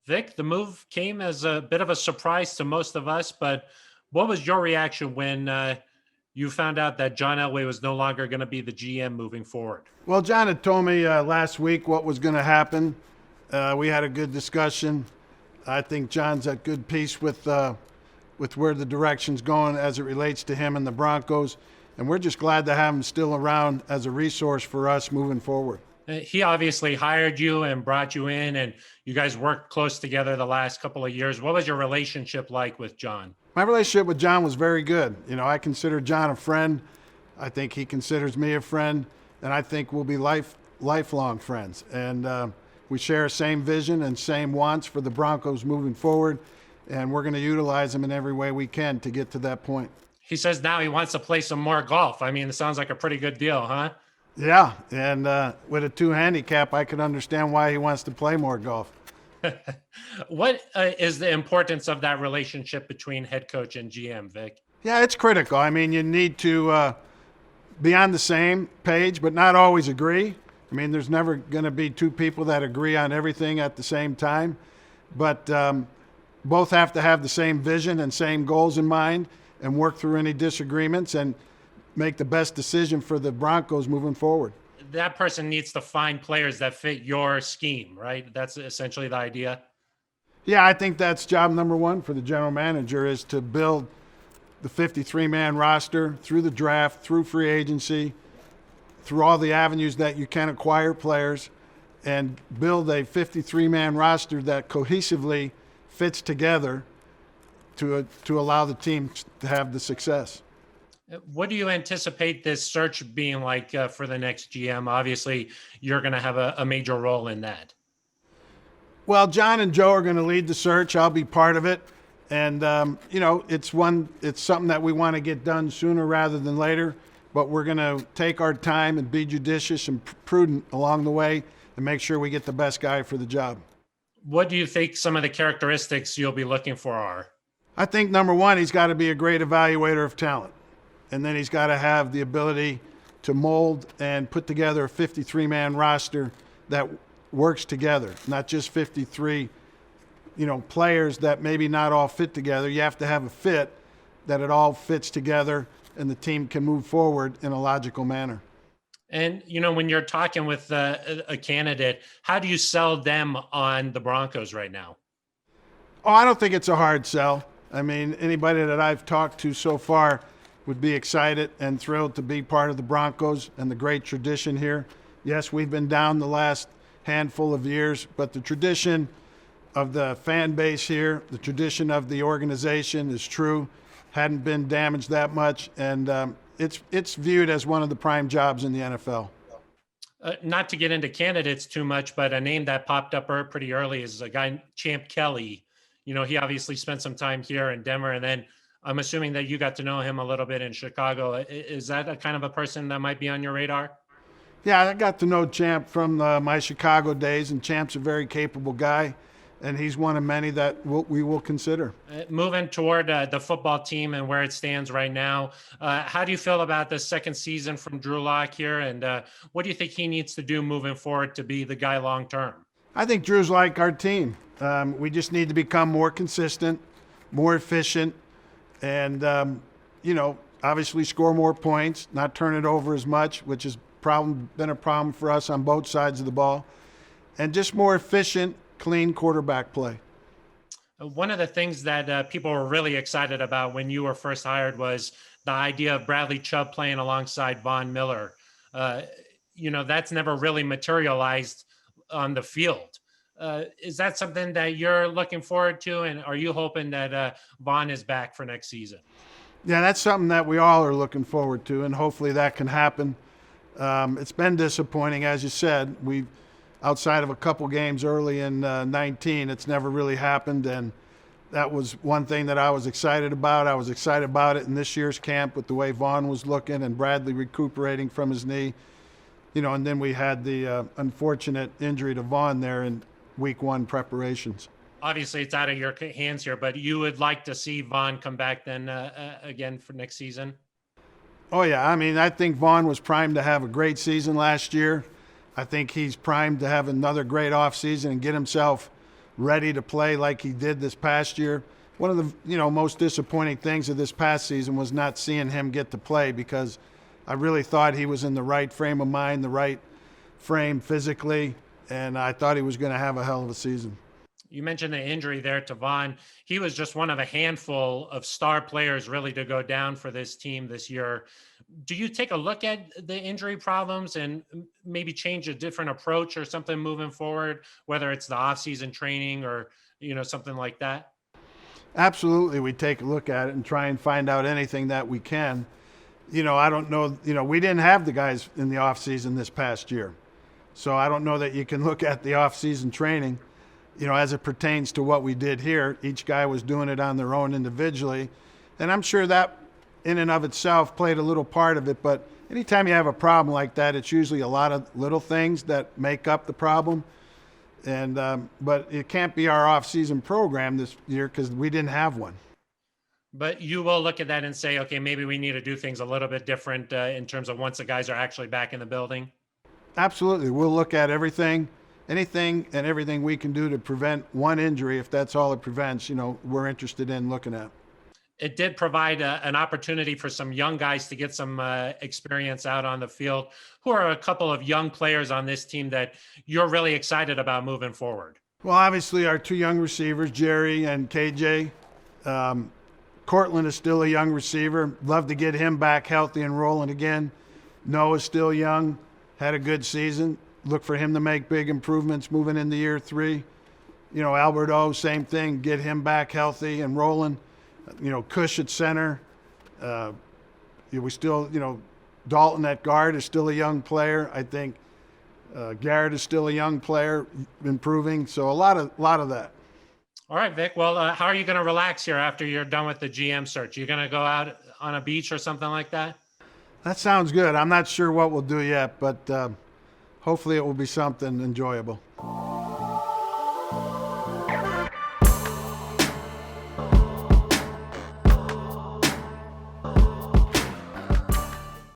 Vic, the move came as a bit of a surprise to most of us, but what was your reaction when you found out that John Elway was no longer going to be the GM moving forward? Well, John had told me last week what was going to happen. We had a good discussion. I think John's at good peace with where the direction's going as it relates to him and the Broncos, and we're just glad to have him still around as a resource for us moving forward. He obviously hired you and brought you in, and you guys worked close together the last couple of years. What was your relationship like with John? My relationship with John was very good. You know, I consider John a friend. I think he considers me a friend, and I think we'll be lifelong friends. And we share the same vision and same wants for the Broncos moving forward, and we're going to utilize them in every way we can to get to that point. He says now he wants to play some more golf. I mean, it sounds like a pretty good deal, huh? Yeah, and with a 2 handicap, I could understand why he wants to play more golf. What is the importance of that relationship between head coach and GM, Vic? Yeah, it's critical. I mean, you need to be on the same page, but not always agree. I mean, there's never going to be two people that agree on everything at the same time, but both have to have the same vision and same goals in mind and work through any disagreements and make the best decision for the Broncos moving forward. That person needs to find players that fit your scheme, right? That's essentially the idea. Yeah, I think that's job number one for the general manager is to build the 53-man roster through the draft, through free agency, through all the avenues that you can acquire players, and build a 53-man roster that cohesively fits together to allow the team to have the success. What do you anticipate this search being like for the next GM? Obviously, you're going to have a major role in that. Well, John and Joe are going to lead the search. I'll be part of it. And, it's something that we want to get done sooner rather than later. But we're going to take our time and be judicious and prudent along the way and make sure we get the best guy for the job. What do you think some of the characteristics you'll be looking for are? I think, number one, he's got to be a great evaluator of talent. And then he's got to have the ability to mold and put together a 53-man roster that works together, not just 53, players that maybe not all fit together. You have to have a fit that it all fits together and the team can move forward in a logical manner. And, when you're talking with a candidate, how do you sell them on the Broncos right now? Oh, I don't think it's a hard sell. I mean, anybody that I've talked to so far would be excited and thrilled to be part of the Broncos and the great tradition here. Yes, we've been down the last handful of years, but the tradition of the fan base here, the tradition of the organization is true, hadn't been damaged that much, and it's viewed as one of the prime jobs in the NFL. Not to get into candidates too much, but a name that popped up pretty early is a guy, Champ Kelly. He obviously spent some time here in Denver, and then I'm assuming that you got to know him a little bit in Chicago. Is that a kind of a person that might be on your radar? Yeah, I got to know Champ from my Chicago days, and Champ's a very capable guy, and he's one of many that we will consider. Moving toward the football team and where it stands right now, how do you feel about the second season from Drew Lock here, and what do you think he needs to do moving forward to be the guy long term? I think Drew's like our team. We just need to become more consistent, more efficient, and, obviously score more points, not turn it over as much, which has been a problem for us on both sides of the ball, and just more efficient, clean quarterback play. One of the things that people were really excited about when you were first hired was the idea of Bradley Chubb playing alongside Von Miller. That's never really materialized on the field. Is that something that you're looking forward to? And are you hoping that Von is back for next season? Yeah, that's something that we all are looking forward to, and hopefully that can happen. It's been disappointing, as you said. We've, outside of a couple games early in 19, it's never really happened, and that was one thing that I was excited about. I was excited about it in this year's camp with the way Von was looking and Bradley recuperating from his knee. And then we had the unfortunate injury to Von there in week one preparations. Obviously, it's out of your hands here, but you would like to see Von come back then again for next season? Oh, yeah. I mean, I think Von was primed to have a great season last year. I think he's primed to have another great offseason and get himself ready to play like he did this past year. One of the most disappointing things of this past season was not seeing him get to play, because I really thought he was in the right frame of mind, the right frame physically, and I thought he was going to have a hell of a season. You mentioned the injury there to Vaughn. He was just one of a handful of star players really to go down for this team this year. Do you take a look at the injury problems and maybe change a different approach or something moving forward, whether it's the off-season training or, something like that? Absolutely. We take a look at it and try and find out anything that we can. I don't know, we didn't have the guys in the off season this past year. So I don't know that you can look at the off season training, as it pertains to what we did here. Each guy was doing it on their own individually. And I'm sure that in and of itself played a little part of it. But anytime you have a problem like that, it's usually a lot of little things that make up the problem. And but it can't be our off-season program this year because we didn't have one. But you will look at that and say, okay, maybe we need to do things a little bit different in terms of once the guys are actually back in the building. Absolutely. We'll look at anything and everything we can do to prevent one injury. If that's all it prevents, we're interested in looking at. It did provide an opportunity for some young guys to get some experience out on the field. Who are a couple of young players on this team that you're really excited about moving forward? Well, obviously our two young receivers, Jerry and KJ. Cortland is still a young receiver. Love to get him back healthy and rolling again. Noah's still young, had a good season. Look for him to make big improvements moving into year 3. Alberto, same thing, get him back healthy and rolling. Cush at center. We still, Dalton at guard is still a young player. I think Garrett is still a young player, improving. So a lot of that. All right, Vic. Well, how are you going to relax here after you're done with the GM search? You going to go out on a beach or something like that? That sounds good. I'm not sure what we'll do yet, but hopefully it will be something enjoyable.